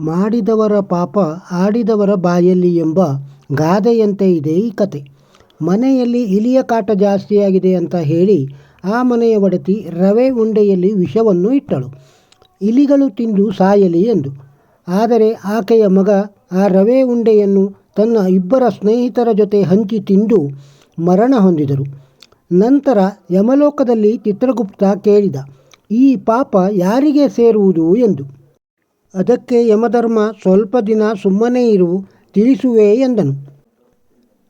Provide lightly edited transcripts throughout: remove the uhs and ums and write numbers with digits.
ಮಾಡಿದವರ ಪಾಪ ಆಡಿದವರ ಬಾಯಲ್ಲಿ ಎಂಬ ಗಾದೆಯಂತೆ ಇದೆ ಈ ಕತೆ. ಮನೆಯಲ್ಲಿ ಇಲಿಯ ಕಾಟ ಜಾಸ್ತಿಯಾಗಿದೆ ಅಂತ ಹೇಳಿ ಆ ಮನೆಯ ಒಡತಿ ರವೆ ಉಂಡೆಯಲ್ಲಿ ವಿಷವನ್ನು ಇಟ್ಟಳು, ಇಲಿಗಳು ತಿಂದು ಸಾಯಲಿ ಎಂದು. ಆದರೆ ಆಕೆಯ ಮಗ ಆ ರವೆ ಉಂಡೆಯನ್ನು ತನ್ನ ಇಬ್ಬರ ಸ್ನೇಹಿತರ ಜೊತೆ ಹಂಚಿ ತಿಂದು ಮರಣ ಹೊಂದಿದರು. ನಂತರ ಯಮಲೋಕದಲ್ಲಿ ಚಿತ್ರಗುಪ್ತ ಕೇಳಿದ, ಈ ಪಾಪ ಯಾರಿಗೆ ಸೇರುವುದು ಎಂದು. ಅದಕ್ಕೆ ಯಮಧರ್ಮ, ಸ್ವಲ್ಪ ದಿನ ಸುಮ್ಮನೆ ಇರು, ತಿಳಿಸುವೆ ಎಂದನು.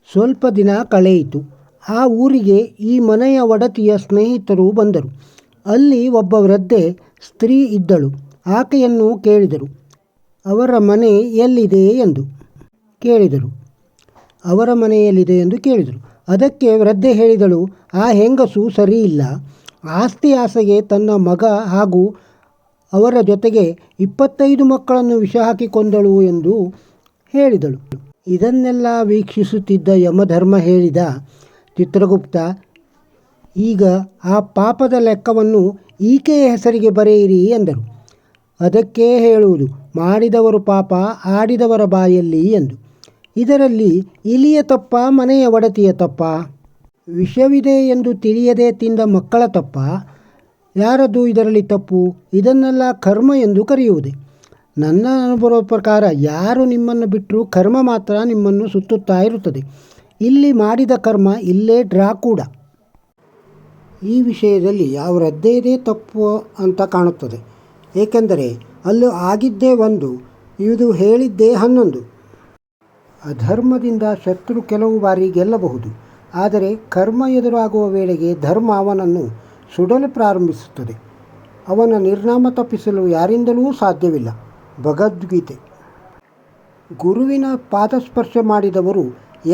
ಸ್ವಲ್ಪ ದಿನ ಕಳೆಯಿತು. ಆ ಊರಿಗೆ ಈ ಮನೆಯ ಒಡತಿಯ ಸ್ನೇಹಿತರು ಬಂದರು. ಅಲ್ಲಿ ಒಬ್ಬ ವೃದ್ಧೆ ಸ್ತ್ರೀ ಇದ್ದಳು. ಆಕೆಯನ್ನು ಕೇಳಿದರು, ಅವರ ಮನೆ ಎಲ್ಲಿದೆ ಎಂದು ಕೇಳಿದರು. ಅದಕ್ಕೆ ವೃದ್ಧೆ ಹೇಳಿದಳು, ಆ ಹೆಂಗಸು ಸರಿಯಿಲ್ಲ. ಆಸ್ತಿ ಆಸೆಗೆ ತನ್ನ ಮಗ ಹಾಗೂ ಅವರ ಜೊತೆಗೆ 25 ಮಕ್ಕಳನ್ನು ವಿಷ ಹಾಕಿ ಕೊಂದಳು ಎಂದು ಹೇಳಿದಳು. ಇದನ್ನೆಲ್ಲ ವೀಕ್ಷಿಸುತ್ತಿದ್ದ ಯಮಧರ್ಮ ಹೇಳಿದ, ಚಿತ್ರಗುಪ್ತ, ಈಗ ಆ ಪಾಪದ ಲೆಕ್ಕವನ್ನು ಈಕೆಯ ಹೆಸರಿಗೆ ಬರೆಯಿರಿ ಎಂದರು. ಅದಕ್ಕೆ ಹೇಳುವುದು, ಮಾಡಿದವರು ಪಾಪ ಆಡಿದವರ ಬಾಯಲ್ಲಿ ಎಂದು. ಇದರಲ್ಲಿ ಇಲಿಯ ತಪ್ಪ, ಮನೆಯ ಒಡತಿಯ ತಪ್ಪ? ವಿಷವಿದೆ ಎಂದು ತಿಳಿಯದೆ ತಿಂದ ಮಕ್ಕಳ ತಪ್ಪ? ಯಾರದು ಇದರಲ್ಲಿ ತಪ್ಪು? ಇದನ್ನೆಲ್ಲ ಕರ್ಮ ಎಂದು ಕರೆಯುವುದೇ? ನನ್ನ ಅನುಭವದ ಪ್ರಕಾರ ಯಾರು ನಿಮ್ಮನ್ನು ಬಿಟ್ಟರೂ ಕರ್ಮ ಮಾತ್ರ ನಿಮ್ಮನ್ನು ಸುತ್ತುತ್ತಾ ಇರುತ್ತದೆ. ಇಲ್ಲಿ ಮಾಡಿದ ಕರ್ಮ ಇಲ್ಲೇ ಡ್ರಾ ಕೂಡ. ಈ ವಿಷಯದಲ್ಲಿ ಯಾವ ವೃದ್ಧೆಯದೇ ತಪ್ಪು ಅಂತ ಕಾಣುತ್ತದೆ. ಏಕೆಂದರೆ ಅಲ್ಲಿ ಆಗಿದ್ದೇ 1, ಇದು ಹೇಳಿದ್ದೇ 11. ಅಧರ್ಮದಿಂದ ಶತ್ರು ಕೆಲವು ಬಾರಿ ಗೆಲ್ಲಬಹುದು, ಆದರೆ ಕರ್ಮ ಎದುರಾಗುವ ವೇಳೆಗೆ ಧರ್ಮ ಅವನನ್ನು ಸುಡಲು ಪ್ರಾರಂಭಿಸುತ್ತದೆ. ಅವನ ನಿರ್ನಾಮ ತಪ್ಪಿಸಲು ಯಾರಿಂದಲೂ ಸಾಧ್ಯವಿಲ್ಲ. ಭಗವದ್ಗೀತೆ. ಗುರುವಿನ ಪಾದಸ್ಪರ್ಶ ಮಾಡಿದವರು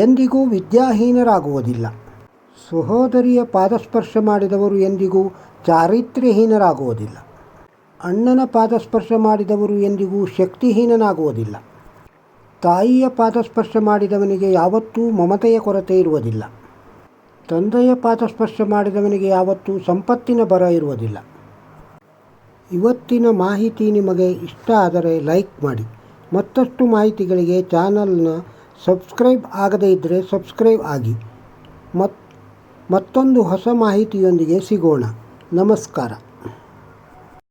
ಎಂದಿಗೂ ವಿದ್ಯಾಹೀನರಾಗುವುದಿಲ್ಲ. ಸಹೋದರಿಯ ಪಾದಸ್ಪರ್ಶ ಮಾಡಿದವರು ಎಂದಿಗೂ ಚಾರಿತ್ರ್ಯಹೀನರಾಗುವುದಿಲ್ಲ. ಅಣ್ಣನ ಪಾದಸ್ಪರ್ಶ ಮಾಡಿದವರು ಎಂದಿಗೂ ಶಕ್ತಿಹೀನನಾಗುವುದಿಲ್ಲ. ತಾಯಿಯ ಪಾದಸ್ಪರ್ಶ ಮಾಡಿದವನಿಗೆ ಯಾವತ್ತೂ ಮಮತೆಯ ಕೊರತೆ ಇರುವುದಿಲ್ಲ. ತಂದೆಯ ಪಾದಸ್ಪರ್ಶ ಮಾಡಿದವನಿಗೆ ಯಾವತ್ತೂ ಸಂಪತ್ತಿನ ಬರ ಇರುವುದಿಲ್ಲ. ಇವತ್ತಿನ ಮಾಹಿತಿ ನಿಮಗೆ ಇಷ್ಟ ಆದರೆ ಲೈಕ್ ಮಾಡಿ. ಮತ್ತಷ್ಟು ಮಾಹಿತಿಗಳಿಗೆ ಚಾನಲ್ನ ಸಬ್ಸ್ಕ್ರೈಬ್ ಆಗದೇ ಇದ್ದರೆ ಸಬ್ಸ್ಕ್ರೈಬ್ ಆಗಿ. ಮತ್ತೊಂದು ಹೊಸ ಮಾಹಿತಿಯೊಂದಿಗೆ ಸಿಗೋಣ. ನಮಸ್ಕಾರ.